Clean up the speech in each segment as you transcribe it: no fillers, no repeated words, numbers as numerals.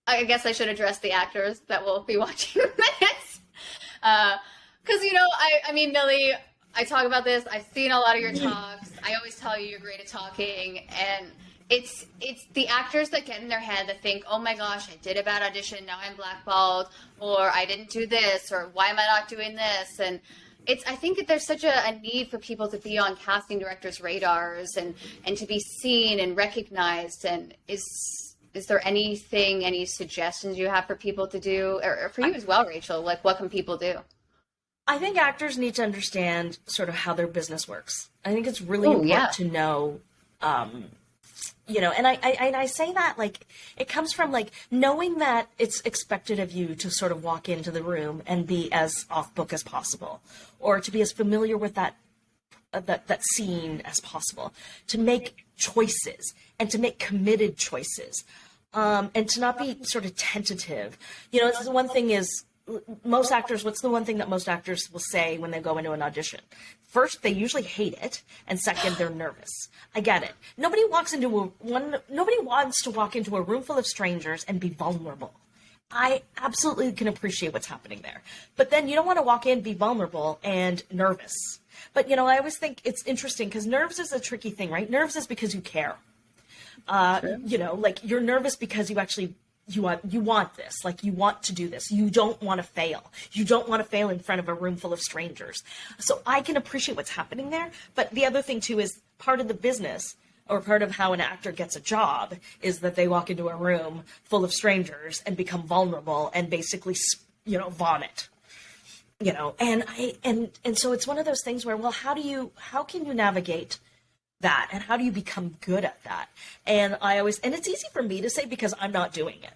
I guess I should address the actors that will be watching this. Because, I mean, Millie, I talk about this. I've seen a lot of your talks. I always tell you you're great at talking. And it's the actors that get in their head that think, oh my gosh, I did a bad audition, now I'm blackballed, or I didn't do this, or why am I not doing this? And I think that there's such a need for people to be on casting directors' radars and to be seen and recognized. And is there anything, any suggestions you have for people to do, or for you as well, Rachel? Like, what can people do? I think actors need to understand sort of how their business works. I think it's really important to know, and I say that, like, it comes from, like, knowing that it's expected of you to sort of walk into the room and be as off book as possible, or to be as familiar with that scene as possible, to make choices and to make committed choices, and to not be sort of tentative. The one thing is, most actors, what's the one thing that most actors will say when they go into an audition? First, they usually hate it, and second, they're nervous. I get it. Nobody wants to walk into a room full of strangers and be vulnerable. I absolutely can appreciate what's happening there. But then you don't want to walk in, be vulnerable, and nervous. But, I always think it's interesting because nerves is a tricky thing, right? Nerves is because you care. Sure. Like, you're nervous because you actually you want this, like, you want to do this. You don't want to fail. You don't want to fail in front of a room full of strangers. So I can appreciate what's happening there. But the other thing too is part of the business, or part of how an actor gets a job, is that they walk into a room full of strangers and become vulnerable and basically, vomit. And so it's one of those things where, well, how can you navigate that, and how do you become good at that? And it's easy for me to say because I'm not doing it.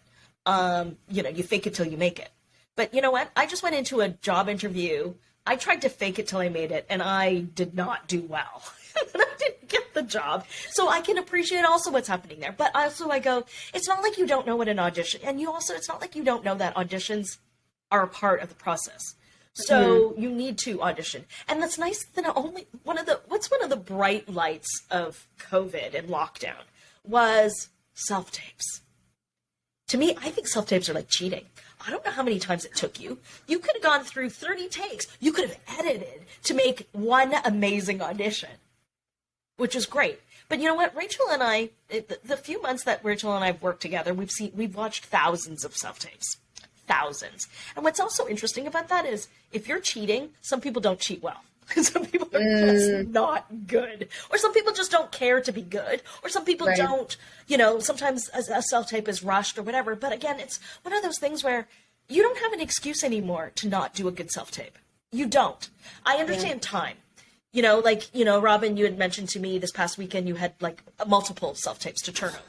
You fake it till you make it. But you know what? I just went into a job interview. I tried to fake it till I made it, and I did not do well. And I didn't get the job. So I can appreciate also what's happening there. But also I go, it's not like you don't know what an audition, and it's not like you don't know that auditions are a part of the process. So you need to audition. And that's nice that one of the bright lights of COVID and lockdown was self-tapes. To me, I think self-tapes are like cheating. I don't know how many times it took you. You could have gone through 30 takes. You could have edited to make one amazing audition, which is great. But you know what? Rachel and I, the few months that Rachel and I have worked together, we've watched thousands of self-tapes. Thousands. And what's also interesting about that is, if you're cheating, some people don't cheat well. Some people are just not good. Or some people just don't care to be good. Or some people don't, sometimes a self-tape is rushed or whatever. But again, it's one of those things where you don't have an excuse anymore to not do a good self-tape. You don't. I understand time. Robyn, you had mentioned to me this past weekend you had, like, multiple self-tapes to turn over.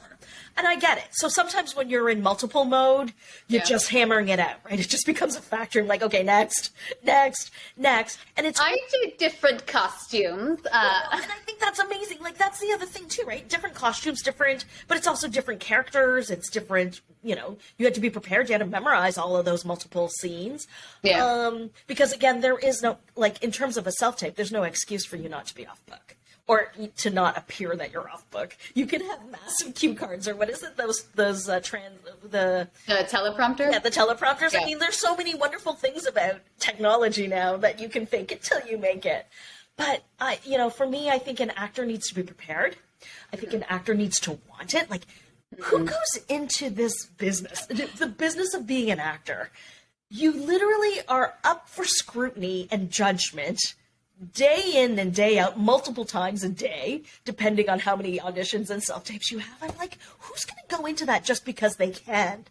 And I get it. So sometimes when you're in multiple mode, you're just hammering it out, right? It just becomes a factor. I'm like, okay, next. And I do different costumes. And I think that's amazing. Like, that's the other thing too, right? Different costumes, different, but it's also different characters. It's different, you had to be prepared. You had to memorize all of those multiple scenes. Yeah. Because again, there is no, like, in terms of a self-tape, there's no excuse for you not to be off book. Or to not appear that you're off book. You can have massive cue cards, or what is it? The teleprompter? Yeah, the teleprompters. Yeah. I mean, there's so many wonderful things about technology now that you can fake it till you make it. But for me, I think an actor needs to be prepared. I think an actor needs to want it. Like, who goes into this business? The business of being an actor. You literally are up for scrutiny and judgment day in and day out, multiple times a day, depending on how many auditions and self-tapes you have. I'm like, who's going to go into that just because they can?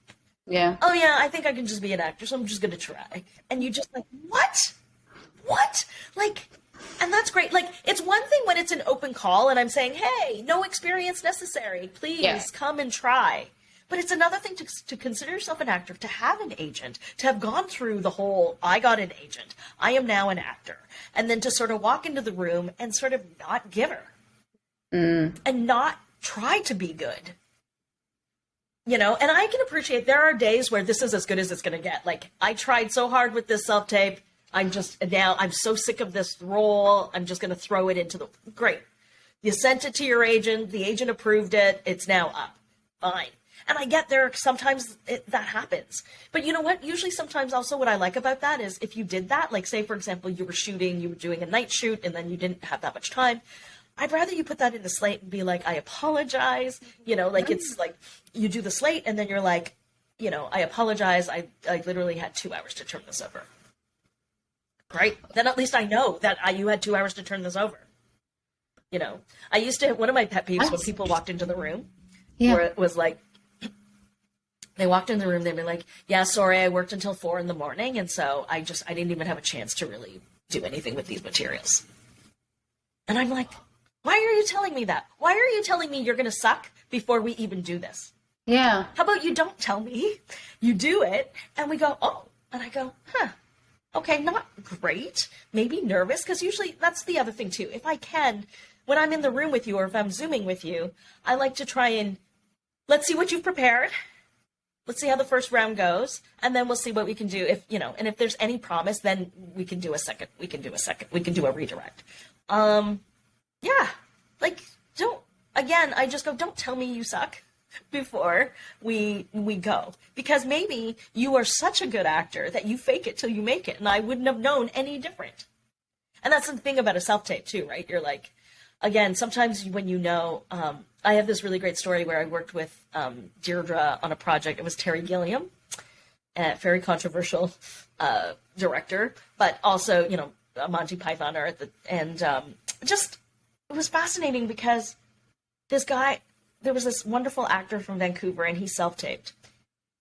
Yeah. Oh, yeah, I think I can just be an actor, so I'm just going to try. And you just like, what? Like, and that's great. Like, it's one thing when it's an open call and I'm saying, hey, no experience necessary. Please come and try. But it's another thing to consider yourself an actor, to have an agent, to have gone through the whole, I got an agent, I am now an actor, and then to sort of walk into the room and sort of not give her and not try to be good. And I can appreciate there are days where this is as good as it's going to get. Like, I tried so hard with this self-tape. I'm so sick of this role. I'm just going to throw it into great. You sent it to your agent. The agent approved it. It's now up. Fine. And I get there, sometimes that happens. But you know what? Usually sometimes also what I like about that is if you did that, like say, for example, you were doing a night shoot and then you didn't have that much time, I'd rather you put that in the slate and be like, I apologize. You know, like it's like you do the slate and then you're like, you know, I apologize. I literally had 2 hours to turn this over. Right? Then at least I know that you had 2 hours to turn this over. You know, I used to, one of my pet peeves when people walked into the room, where it was like, they walked in the room, they'd be like, yeah, sorry, I worked until 4 a.m. And so I didn't even have a chance to really do anything with these materials. And I'm like, why are you telling me that? Why are you telling me you're going to suck before we even do this? Yeah. How about you don't tell me? You do it, and we go, oh. And I go, okay, not great. Maybe nervous, because usually that's the other thing, too. If I can, when I'm in the room with you or if I'm Zooming with you, I like to try and, let's see what you've prepared. Let's see how the first round goes, and then we'll see what we can do. If, you know, and if there's any promise, then we can do a second. We can do a redirect. Yeah, like, I just go, don't tell me you suck before we go. Because maybe you are such a good actor that you fake it till you make it, and I wouldn't have known any different. And that's the thing about a self-tape, too, right? You're like, again, sometimes when you know, I have this really great story where I worked with Deirdre on a project. It was Terry Gilliam, a very controversial director, but also, you know, a Monty Pythoner just, it was fascinating because this guy, there was this wonderful actor from Vancouver, and he self-taped.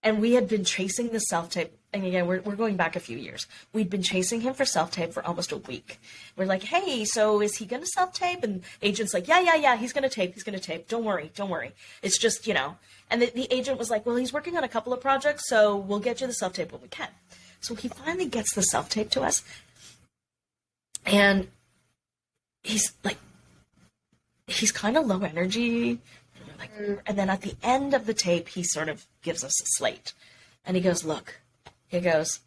And we had been chasing the self-tape. And again, we're going back a few years. We'd been chasing him for self-tape for almost a week. We're like, hey, so is he going to self-tape? And agent's like, yeah, he's going to tape. Don't worry. It's just, you know. And the agent was like, well, he's working on a couple of projects, so we'll get you the self-tape when we can. So he finally gets the self-tape to us. And he's kind of low energy. And then at the end of the tape, he sort of gives us a slate. And he goes, look,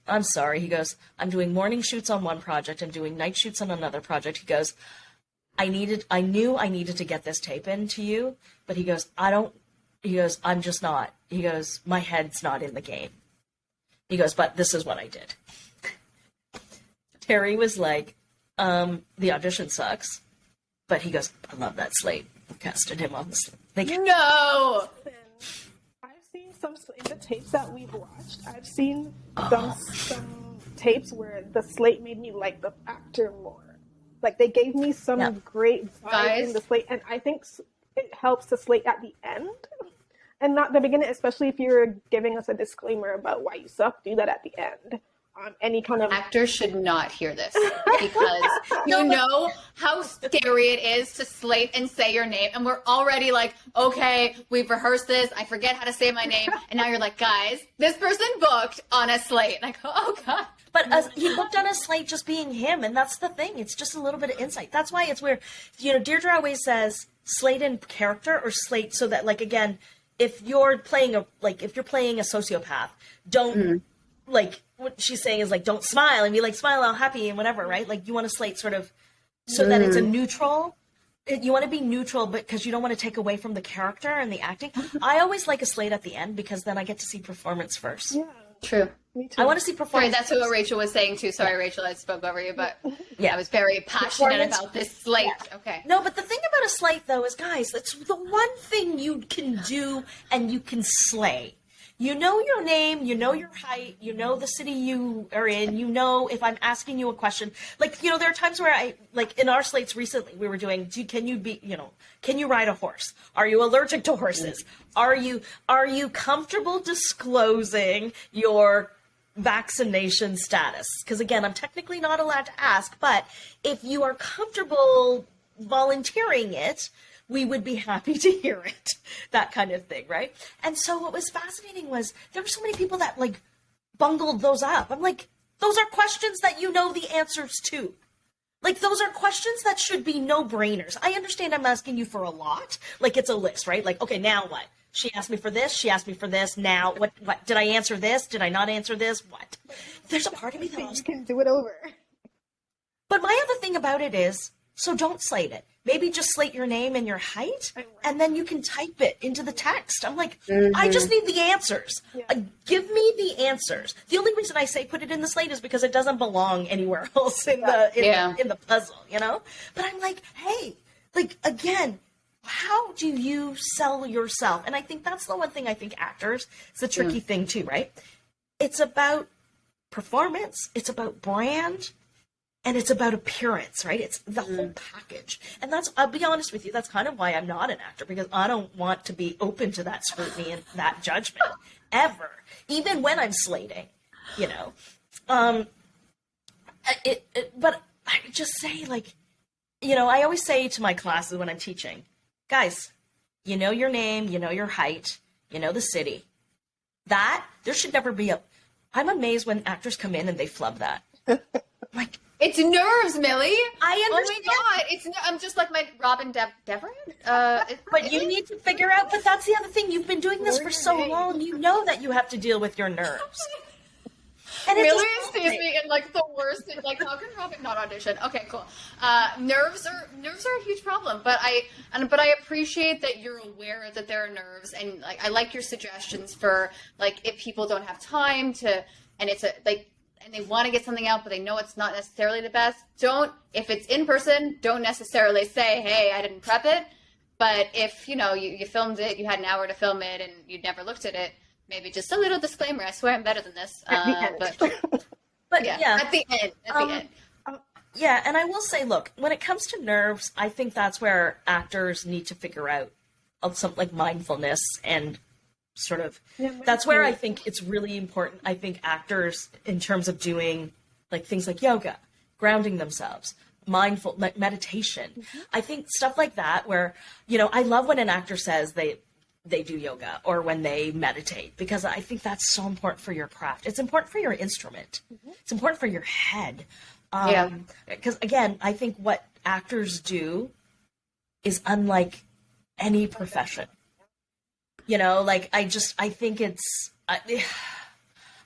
I'm sorry. He goes, I'm doing morning shoots on one project. I'm doing night shoots on another project. He goes, I knew I needed to get this tape into you, but he goes, I'm just not. He goes, my head's not in the game. He goes, but this is what I did. Terry was like, the audition sucks. But he goes, I love that slate. I casted him on the slate. No! I've seen some, in the tapes that we've watched, I've seen some tapes where the slate made me like the actor more. Like, they gave me some great vibe in the slate, and I think it helps the slate at the end, and not the beginning, especially if you're giving us a disclaimer about why you suck, do that at the end. Any kind of actors should not hear this because you know how scary it is to slate and say your name, and we're already like, okay, we've rehearsed this, I forget how to say my name, and now you're like, guys, this person booked on a slate, and I go, oh god. But he booked on a slate just being him, and that's the thing, it's just a little bit of insight. That's why it's weird. You know, Deirdre always says slate in character or slate, so that, like, again, if you're playing a sociopath, don't like, what she's saying is, like, don't smile and be like, smile all happy and whatever, right? Like, you want to slate sort of so that it's a neutral. You want to be neutral, but because you don't want to take away from the character and the acting. I always like a slate at the end because then I get to see performance first. Yeah, true. Me too. I want to see performance. Sorry, that's what Rachel was saying too. Sorry, Rachel, I spoke over you, but I was very passionate about this slate. Yeah. Okay. No, but the thing about a slate, though, is, guys, it's the one thing you can do and you can slay. You know your name, you know your height, you know the city you are in, you know if I'm asking you a question. Like, you know, there are times where like in our slates recently, we were doing, can you ride a horse? Are you allergic to horses? Are you comfortable disclosing your vaccination status? Because again, I'm technically not allowed to ask, but if you are comfortable volunteering it, we would be happy to hear it, that kind of thing, right? And so what was fascinating was there were so many people that, like, bungled those up. I'm like, those are questions that you know the answers to. Like, those are questions that should be no-brainers. I understand I'm asking you for a lot. Like, it's a list, right? Like, okay, now what? She asked me for this. She asked me for this. Now, what? Did I answer this? Did I not answer this? What? There's a part of me that you can do it over. But my other thing about it is, so don't slate it. maybe just slate your name and your height, and then you can type it into the text. I'm like, I just need the answers. Give me the answers. The only reason I say put it in the slate is because it doesn't belong anywhere else in the puzzle, you know? But I'm like, hey, like, again, how do you sell yourself? And I think that's the one thing I think actors, it's a tricky thing too, right? It's about performance, it's about brand, and it's about appearance, right? It's the whole package. And that's, I'll be honest with you, that's kind of why I'm not an actor, because I don't want to be open to that scrutiny and that judgment ever, even when I'm slating, you know? But I just say, like, you know, I always say to my classes when I'm teaching, guys, you know your name, you know your height, you know the city. That, there should never be I'm amazed when actors come in and they flub that. Like, it's nerves, Millie. I understand. Oh my God, I'm just like my Robyn Deverett. But you need to figure out. But that's the other thing. You've been doing this for so long. You know that you have to deal with your nerves. And Millie sees me in like the worst. Like, how can Robyn not audition? Okay, cool. Nerves are a huge problem. But I appreciate that you're aware that there are nerves, and like I like your suggestions for like if people don't have time to, and it's and they want to get something out, but they know it's not necessarily the best. If it's in person, don't necessarily say, hey, I didn't prep it. But if, you know, you filmed it, you had an hour to film it, and you'd never looked at it, maybe just a little disclaimer. I swear I'm better than this. But yeah, at the end. Yeah, and I will say, look, when it comes to nerves, I think that's where actors need to figure out some like mindfulness and sort of, that's where I think it's really important. I think actors, in terms of doing like things like yoga, grounding themselves, mindful meditation, I think stuff like that where, you know, I love when an actor says they do yoga or when they meditate, because I think that's so important for your craft. It's important for your instrument. It's important for your head. Because again, I think what actors do is unlike any profession. You know, like, I think it's, I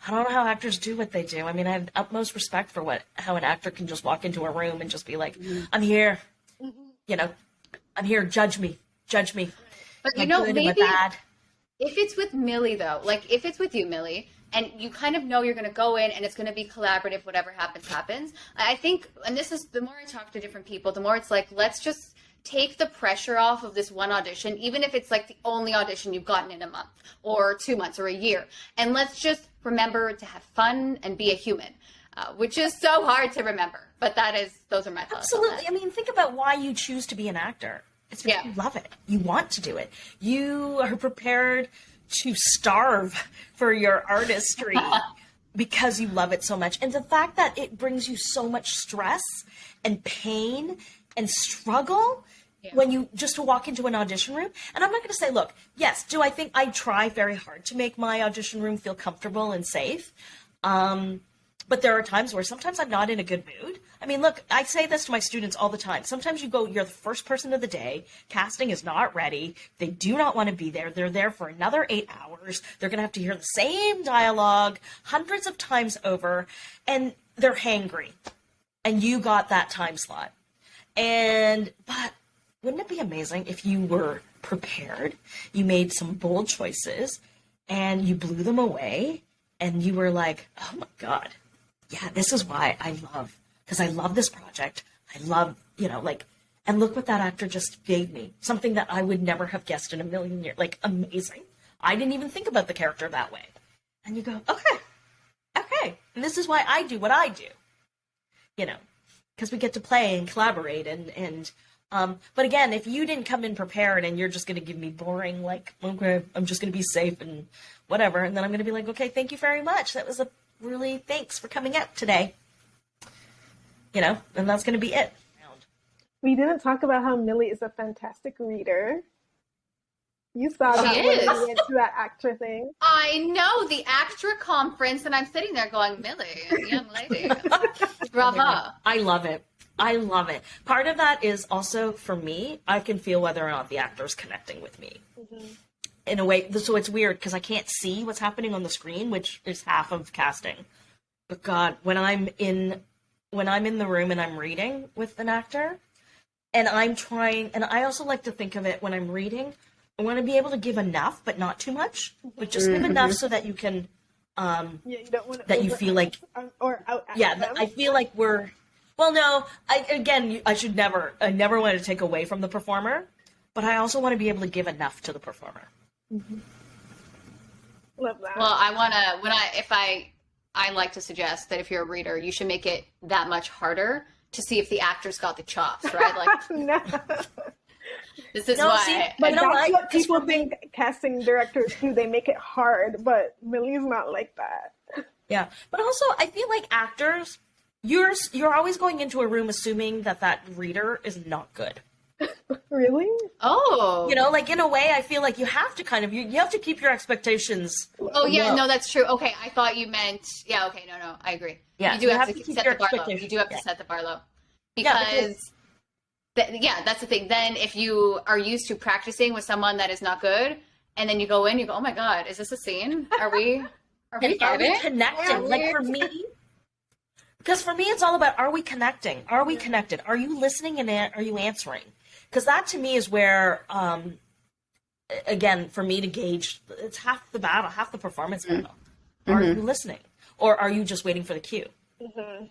don't know how actors do what they do. I mean, I have utmost respect for how an actor can just walk into a room and just be like, I'm here, you know, I'm here, judge me. But you know, maybe if it's with Millie though, like if it's with you, Millie, and you kind of know you're going to go in and it's going to be collaborative, whatever happens. I think, and this is, the more I talk to different people, the more it's like, let's just take the pressure off of this one audition, even if it's like the only audition you've gotten in a month or 2 months or a year. And let's just remember to have fun and be a human, which is so hard to remember. But those are my thoughts. Absolutely. I mean, think about why you choose to be an actor. It's because you love it. You want to do it. You are prepared to starve for your artistry because you love it so much. And the fact that it brings you so much stress and pain and struggle when you just to walk into an audition room. And I'm not going to say, look, yes, do I think I try very hard to make my audition room feel comfortable and safe? But there are times where sometimes I'm not in a good mood. I mean, look, I say this to my students all the time. Sometimes you're the first person of the day. Casting is not ready. They do not want to be there. They're there for another 8 hours. They're going to have to hear the same dialogue hundreds of times over, and they're hangry. And you got that time slot. But wouldn't it be amazing if you were prepared, you made some bold choices, and you blew them away, and you were like, oh my God, yeah, this is why because I love this project. I love, you know, like, and look what that actor just gave me. Something that I would never have guessed in a million years. Like, amazing. I didn't even think about the character that way. And you go, okay. And this is why I do what I do. You know, because we get to play and collaborate but again, if you didn't come in prepared and you're just going to give me boring, like, okay, I'm just going to be safe and whatever, and then I'm going to be like, okay, thank you very much. That was thanks for coming out today. You know, and that's going to be it. We didn't talk about how Millie is a fantastic reader. You saw that when we went to that actor thing. I know, the actor conference, and I'm sitting there going, Millie, young lady. Bravo. I love it. Part of that is also, for me, I can feel whether or not the actor is connecting with me. In a way, so it's weird because I can't see what's happening on the screen, which is half of casting. But God, when I'm in the room and I'm reading with an actor, and I'm trying, and I also like to think of it when I'm reading, I want to be able to give enough, but not too much, but just give enough so that you can, you don't want to that you feel like, or out. I feel like we're, well, no, I never want to take away from the performer, but I also want to be able to give enough to the performer. Mm-hmm. Love that. Well, I like to suggest that if you're a reader, you should make it that much harder to see if the actors got the chops, right? Like, no. This is No, why. see, But you know that's what? what people think casting directors do. They make it hard, but Millie's not like that. Yeah, but also I feel like actors, you're always going into a room assuming that reader is not good. Really? Oh. You know, like in a way, I feel like you have to kind of you have to keep your expectations. Oh yeah, low. no, that's true. Okay, I thought you meant okay. No, I agree. Yeah, you do have to keep set your the bar low. expectations. You do have to Yeah. set the bar low Yeah, because that's the thing. Then if you are used to practicing with someone that is not good, and then you go in, you go, oh my god, is this a scene? Are we connecting? Yeah, Like for me, because for me, it's all about, are we connecting? Are we connected? Are you listening and are you answering? Because that to me is where, again, for me to gauge, it's half the battle, half the performance battle. Are you listening? Or are you just waiting for the cue? to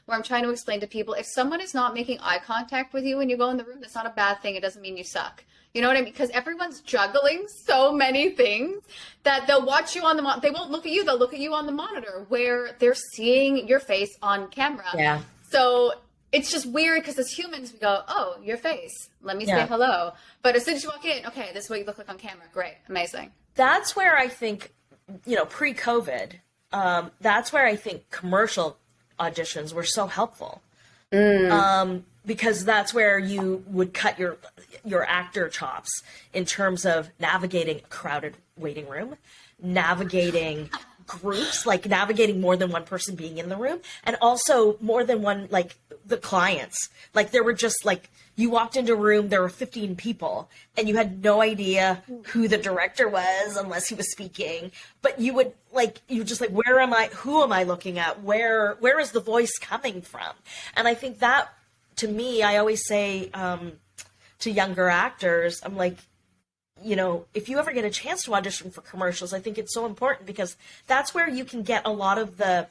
where I'm trying to explain to people, if someone is not making eye contact with you when you go in the room, that's not a bad thing. It doesn't mean you suck. You know what I mean? Because everyone's juggling so many things that they'll watch you on the they won't look at you. They'll look at you on the monitor where they're seeing your face on camera. Yeah. So it's just weird because as humans, we go, oh, your face. Let me say hello. But as soon as you walk in, okay, this is what you look like on camera. Great. Amazing. That's where I think, pre-COVID, that's where I think commercial auditions were so helpful. Because that's where you would cut your actor chops in terms of navigating a crowded waiting room, navigating groups, like navigating more than one person being in the room, and also more than one, like the clients. Like there were just like, you walked into a room, there were 15 people, and you had no idea who the director was unless he was speaking. But you would just like, where am I? Who am I looking at? Where is the voice coming from? And I think that, to me, I always say to younger actors, I'm like, if you ever get a chance to audition for commercials, I think it's so important because that's where you can get a lot of the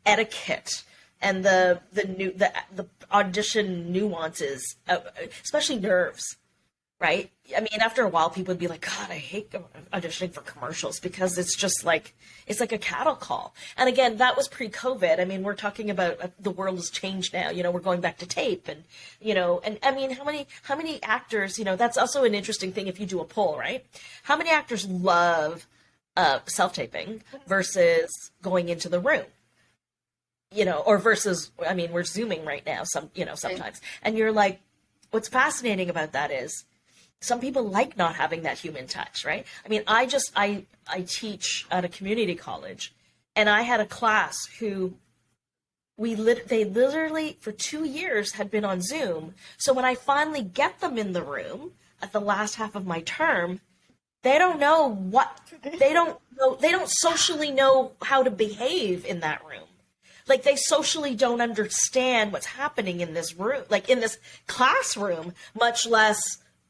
etiquette and the audition nuances, especially nerves, right? I mean, after a while, people would be like, God, I hate auditioning for commercials because it's just like, it's like a cattle call. And again, that was pre-COVID. I mean, we're talking about the world has changed now. We're going back to tape and I mean, how many actors, that's also an interesting thing if you do a poll, right? How many actors love self-taping versus going into the room? Or versus, I mean, we're Zooming right now, sometimes. And you're like, what's fascinating about that is some people like not having that human touch, right? I mean, I teach at a community college, and I had a class who they literally for 2 years had been on Zoom. So when I finally get them in the room at the last half of my term, they don't socially know how to behave in that room. Like they socially don't understand what's happening in this room, like in this classroom, much less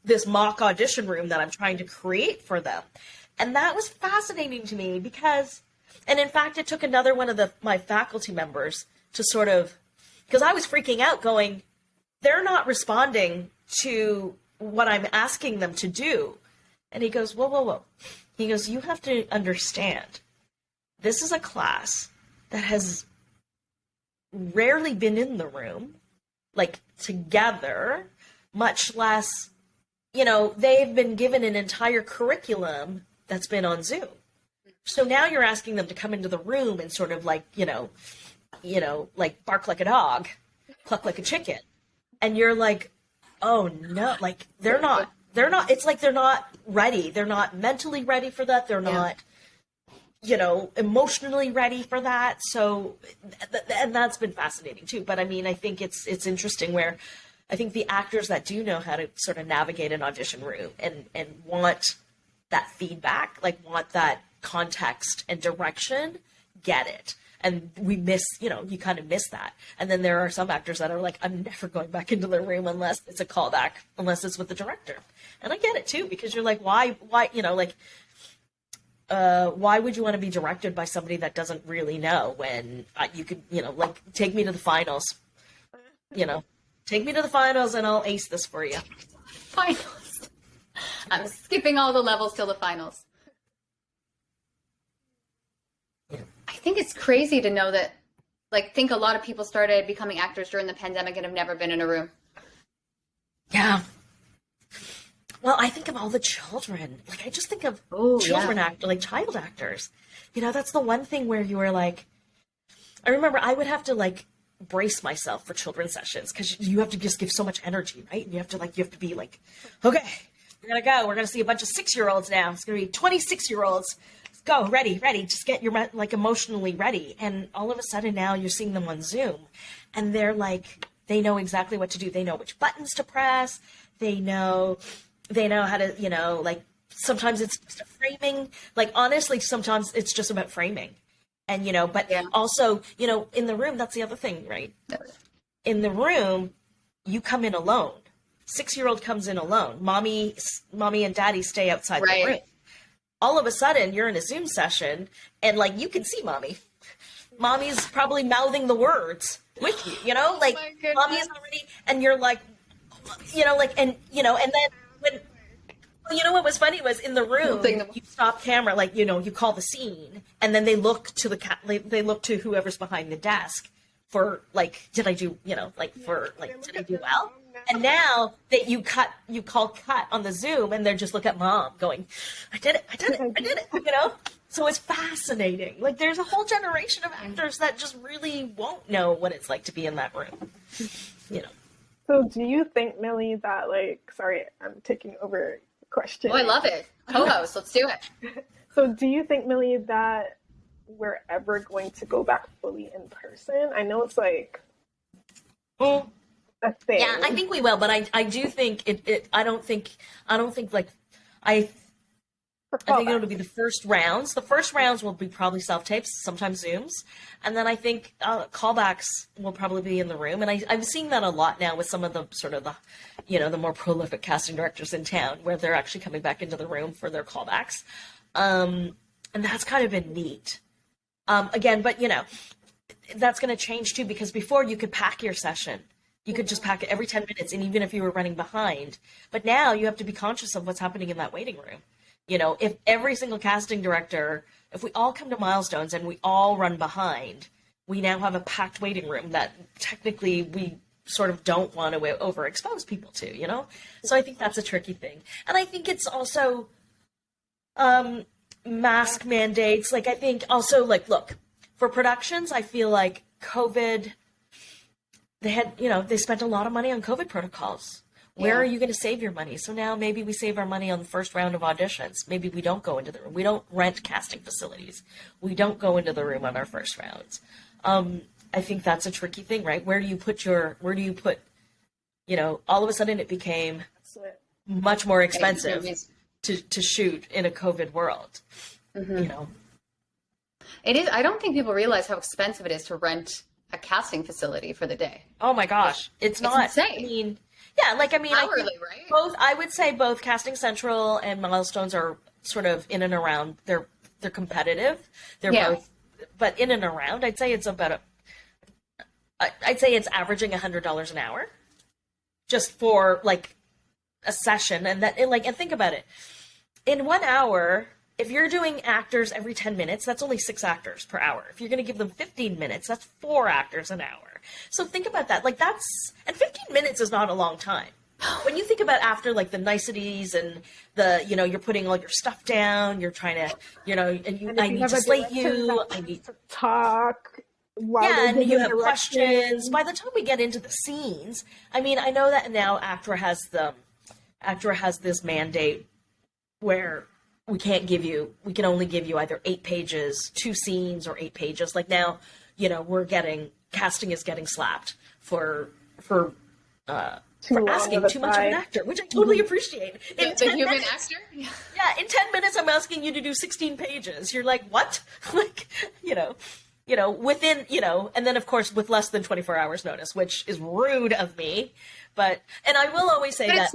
this mock audition room that I'm trying to create for them. And that was fascinating to me because in fact, it took another one of my faculty members to sort of, because I was freaking out going, they're not responding to what I'm asking them to do. And he goes, whoa. He goes, you have to understand, this is a class that has rarely been in the room, like together, much less, they've been given an entire curriculum that's been on Zoom. So now you're asking them to come into the room and sort of like, like bark like a dog, cluck like a chicken. And you're like, oh no, like they're not, it's like they're not ready. They're not mentally ready for that. They're not, emotionally ready for that. So, and that's been fascinating too. But I mean, I think it's interesting where I think the actors that do know how to sort of navigate an audition room and want that feedback, like want that context and direction, get it. And we miss, you kind of miss that. And then there are some actors that are like, I'm never going back into the room unless it's a callback, unless it's with the director. And I get it too, because you're like, why, why would you want to be directed by somebody that doesn't really know when you could, take me to the finals, take me to the finals and I'll ace this for you. Finals. I'm skipping all the levels till the finals. I think it's crazy to know that, think a lot of people started becoming actors during the pandemic and have never been in a room. Yeah. Well, I think of all the children. I just think of children child actors. That's the one thing where you were like, I remember I would have to brace myself for children's sessions because you have to just give so much energy, right? And you have to be like, okay, we're going to go. We're going to see a bunch of 6-year-olds now. It's going to be 26-year-olds. Let's go. Ready. Just get your, emotionally ready. And all of a sudden now you're seeing them on Zoom and they're they know exactly what to do. They know which buttons to press. They know how to, sometimes it's just a framing. Honestly, sometimes it's just about framing. And, also, in the room, that's the other thing, right? In the room, you come in alone. 6-year-old comes in alone. Mommy and daddy stay outside the room. All of a sudden, you're in a Zoom session, and, you can see mommy. Mommy's probably mouthing the words with you, mommy's already, and you're and then when, what was funny was in the room, you stop camera, you call the scene, and then they look to they look to whoever's behind the desk for, did I do, did I do well? And now that you call cut on the Zoom, and they just look at mom going, I did it, So it's fascinating. there's a whole generation of actors that just really won't know what it's like to be in that room, So do you think, Millie, that sorry, I'm taking over the question. Oh, I love it. Co-host, let's do it. So do you think, Millie, that we're ever going to go back fully in person? I know it's a thing. Yeah, I think we will, but I do think I think it'll be the first rounds. The first rounds will be probably self-tapes, sometimes Zooms. And then I think callbacks will probably be in the room. And I'm seeing that a lot now with some of the sort of the more prolific casting directors in town where they're actually coming back into the room for their callbacks. And that's kind of been neat. Again, but that's going to change too, because before you could pack your session. You could just pack it every 10 minutes, and even if you were running behind. But now you have to be conscious of what's happening in that waiting room. If every single casting director, if we all come to milestones and we all run behind, we now have a packed waiting room that technically we sort of don't want to overexpose people to, So I think that's a tricky thing. And I think it's also mask mandates. I think also, look, for productions, I feel like COVID, they spent a lot of money on COVID protocols. Where are you going to save your money? So now maybe we save our money on the first round of auditions. Maybe we don't go into the room. We don't rent casting facilities. We don't go into the room on our first rounds. I think that's a tricky thing, right? Where do you put, all of a sudden it became much more expensive to shoot in a COVID world, It is. I don't think people realize how expensive it is to rent a casting facility for the day. Oh my gosh. It's not insane. Hourly, right? I would say both Casting Central and Milestones are sort of in and around. They're competitive. They're both, but in and around. I'd say it's it's averaging $100 an hour, just for a session, and think about it. In 1 hour, if you're doing actors every 10 minutes, that's only 6 actors per hour. If you're going to give them 15 minutes, that's 4 actors an hour. So think about that. And 15 minutes is not a long time. When you think about after the niceties and you're putting all your stuff down, you're trying to, I need to slate you. I need to talk. And you have questions. By the time we get into the scenes, I know that now ACTRA has this mandate where we can only give you either 8 pages, 2 scenes, or 8 pages. Now, casting is getting slapped for asking too much of an actor, which I totally appreciate. The human actor? Yeah, in 10 minutes I'm asking you to do 16 pages. You're like, what? within, and then of course with less than 24 hours notice, which is rude of me. And I will always say that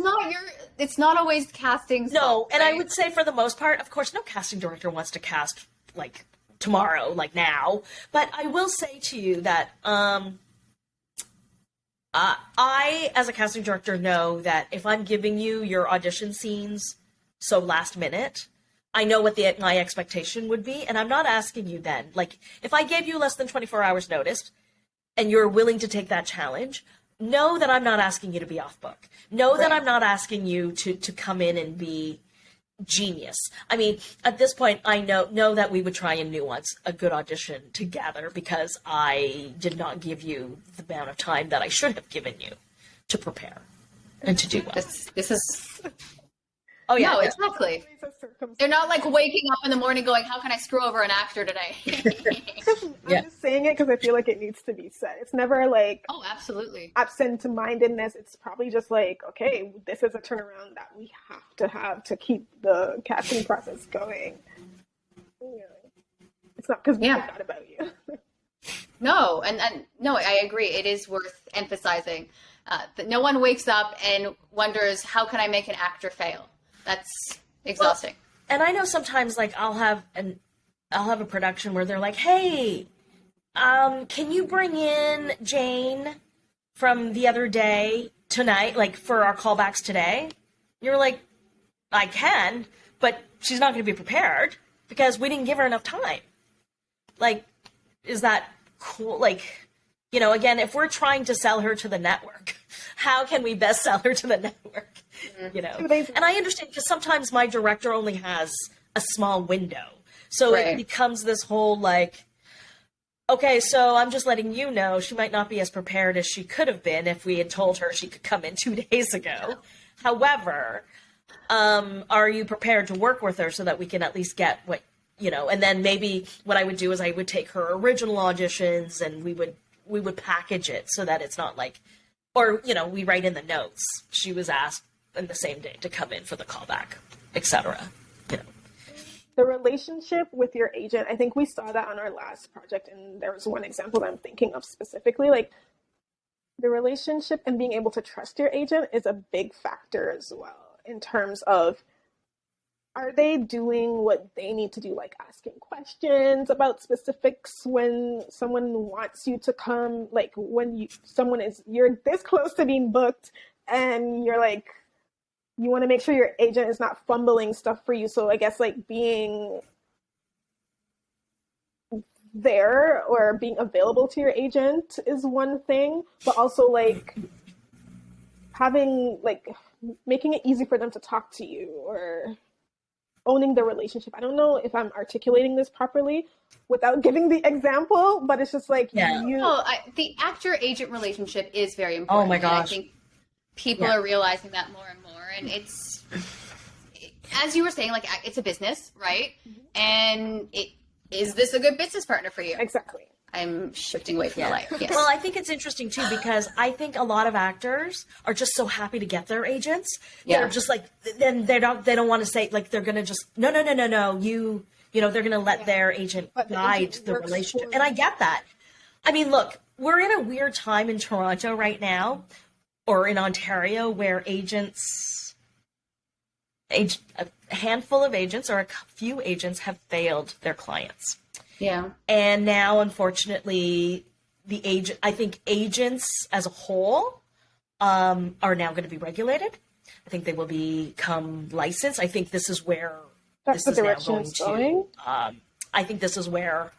it's not always casting. No, and right? I would say for the most part, of course, no casting director wants to cast like tomorrow, like now. But I will say to you that I, as a casting director, know that if I'm giving you your audition scenes so last minute, I know what my expectation would be, and I'm not asking you then. Like, if I gave you less than 24 hours notice and you're willing to take that challenge, know that I'm not asking you to be off book. Know that I'm not asking you to come in and be genius. I mean, at this point, I know that we would try and nuance a good audition together because I did not give you the amount of time that I should have given you to prepare and to do well. This is... Oh, yeah. No, exactly. They're not like waking up in the morning going, how can I screw over an actor today? I'm just saying it because I feel like it needs to be said. It's never like, oh, absolutely, absent-mindedness. It's probably just like, okay, this is a turnaround that we have to keep the casting process going. It's not because we forgot about you. No, and no, I agree. It is worth emphasizing that no one wakes up and wonders, how can I make an actor fail? That's exhausting. Well, and I know sometimes, like, I'll have a production where they're like, hey, can you bring in Jane from the other day tonight, like, for our callbacks today? You're like, I can, but she's not going to be prepared because we didn't give her enough time. Like, is that cool? Like, again, if we're trying to sell her to the network, how can we best sell her to the network? And I understand because sometimes my director only has a small window. So it becomes this whole like, okay, so I'm just letting you know she might not be as prepared as she could have been if we had told her she could come in 2 days ago. However, are you prepared to work with her so that we can at least get what, and then maybe what I would do is I would take her original auditions and we would package it so that it's not like, or, we write in the notes, she was asked in the same day to come in for the callback, etc. The relationship with your agent, I think we saw that on our last project, and there was one example that I'm thinking of specifically. Like, the relationship and being able to trust your agent is a big factor as well in terms of, are they doing what they need to do, like asking questions about specifics when someone wants you to come, like when you're this close to being booked and you're like, you want to make sure your agent is not fumbling stuff for you. So I guess like being there or being available to your agent is one thing, but also like making it easy for them to talk to you or owning the relationship. I don't know if I'm articulating this properly without giving the example, but it's just like the actor-agent relationship is very important. Oh my gosh. And I think people are realizing that more and more. And it's, as you were saying, like, it's a business, right? And is this a good business partner for you? Exactly. I'm shifting away from the light. Yes. Well, I think it's interesting too because I think a lot of actors are just so happy to get their agents. They're just like, then they don't want to say, like, they're gonna just no. They're gonna let their agent guide the relationship, and I get that. I mean, look, we're in a weird time in Toronto right now, or in Ontario, where a handful of agents or a few agents have failed their clients. Yeah. And now, unfortunately, I think agents as a whole are now going to be regulated. I think they will become licensed. I think this is where I think this is where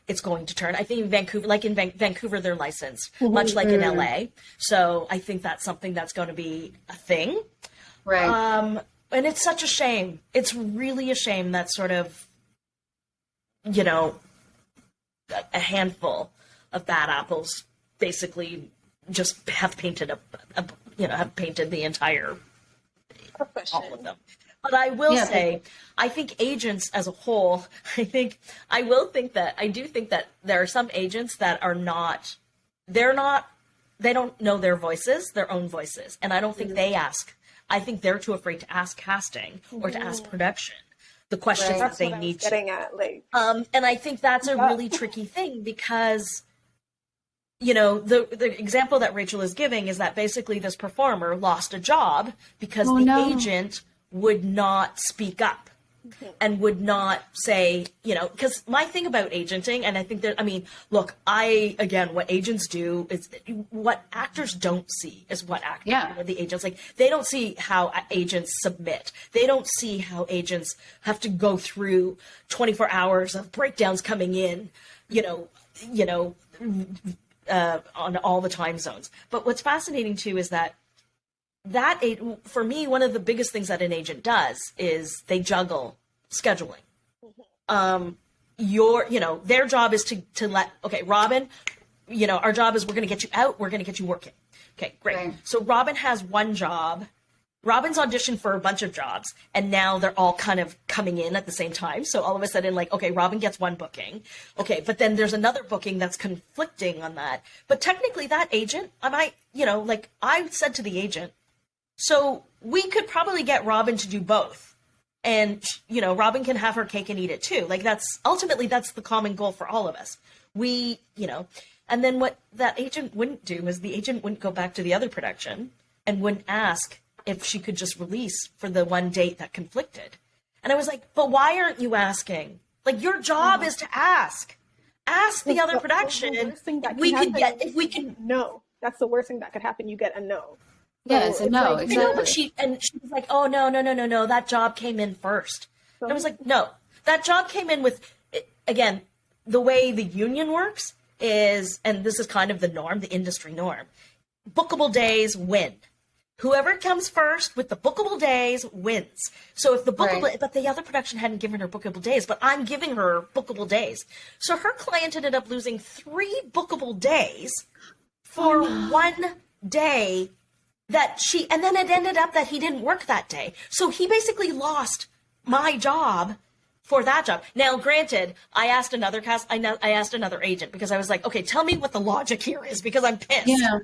it's going to turn. I think in Vancouver, they're licensed, much like in LA. So I think that's something that's going to be a thing. Right. And it's such a shame. It's really a shame that sort of, a handful of bad apples basically just have painted the entire profession. All of them. But I will say, I think agents as a whole, I do think that there are some agents that are they don't know their own voices. And I don't think they ask. I think they're too afraid to ask casting or to ask production the questions Right. that That's they what I was need to. getting at. Like, And I think that's a really tricky thing because, you know, the example that Rachel is giving is that basically this performer lost a job because agent would not speak up and would not say, you know, because my thing about agenting, and I think that, I mean, look, what agents do is what actors don't see is what actors, you know, the agents, like, they don't see how agents submit. They don't see how agents have to go through 24 hours of breakdowns coming in, on all the time zones. But what's fascinating too is that for me, one of the biggest things that an agent does is they juggle scheduling. Their job is to let, okay, Robyn, you know, our job is we're going to get you out. We're going to get you working. Okay, great. Right. So Robyn has one job. Robyn's auditioned for a bunch of jobs, and now they're all kind of coming in at the same time. So all of a sudden, like, okay, Robyn gets one booking. Okay, but then there's another booking that's conflicting on that. But technically that agent, I said to the agent, so we could probably get Robyn to do both. And, you know, Robyn can have her cake and eat it too. Like, that's the common goal for all of us. And then what that agent wouldn't do is the agent wouldn't go back to the other production and wouldn't ask if she could just release for the one date that conflicted. And I was like, but why aren't you asking? Like, your job is to ask. Ask the other production. If we can. No, that's the worst thing that could happen. You get a no. Yes, so no, like, exactly. She was like, oh, no, that job came in first. And I was like, no, that job came in with, again, the way the union works is, and this is kind of the norm, the industry norm, bookable days win. Whoever comes first with the bookable days wins. So if but the other production hadn't given her bookable days, but I'm giving her bookable days. So her client ended up losing 3 bookable days for one day and then it ended up that he didn't work that day. So he basically lost my job for that job. Now, granted, I asked another agent because I was like, okay, tell me what the logic here is because I'm pissed. Yeah.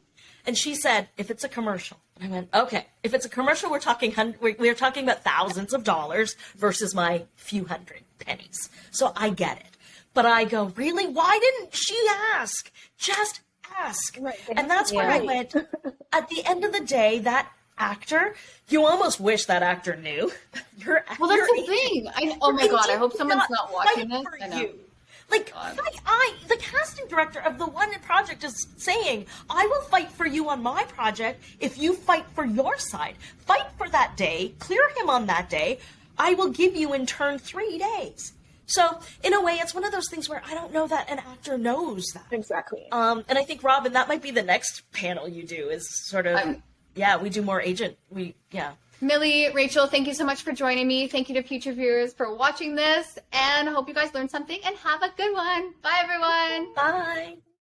And she said, if it's a commercial. And I went, okay, if it's a commercial, we're talking about thousands of dollars versus my few hundred pennies. So I get it. But I go, really? Why didn't she ask? Just ask. Right. And that's where I went. At the end of the day, that actor, you almost wish that actor knew. That's the thing. Oh my God, I hope someone's not watching this. I know. The casting director of the one project is saying, I will fight for you on my project if you fight for your side. Fight for that day, clear him on that day. I will give you in turn 3 days. So in a way, it's one of those things where I don't know that an actor knows that. Exactly. And I think, Robyn, that might be the next panel you do is sort of, we do more agent. Millie, Rachel, thank you so much for joining me. Thank you to future viewers for watching this, and I hope you guys learned something and have a good one. Bye, everyone.